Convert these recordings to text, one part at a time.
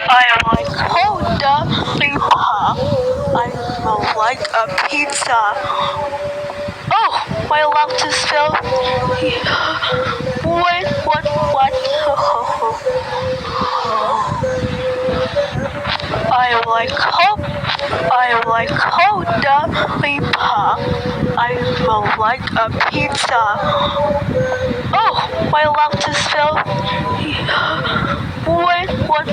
I like Coda Lipa. I will like a pizza. Oh, my love to spell. Wait, what? I like Coda Lipa. I will like a pizza. Oh, my love to spell. Wait, what?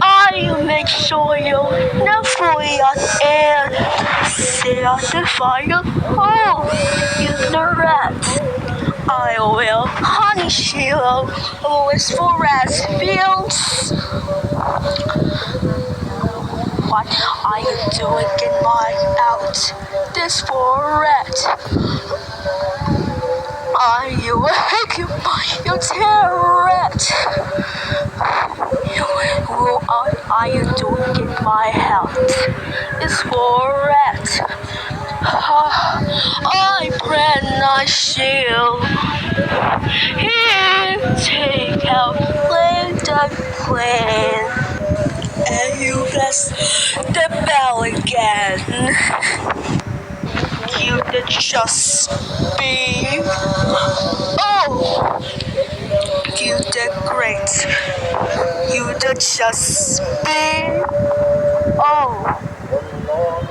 I make sure you'll never and set the fire. Oh, ignorant. I will punish you always for rest fields. What are you doing in my out? This forest. Are you making my terrorist? What are you doing in my house? It's forest. IprendNiceSteel. Here, take out the plan. And you press the bell again. You did just be. Oh, you did great. You did just be. Oh.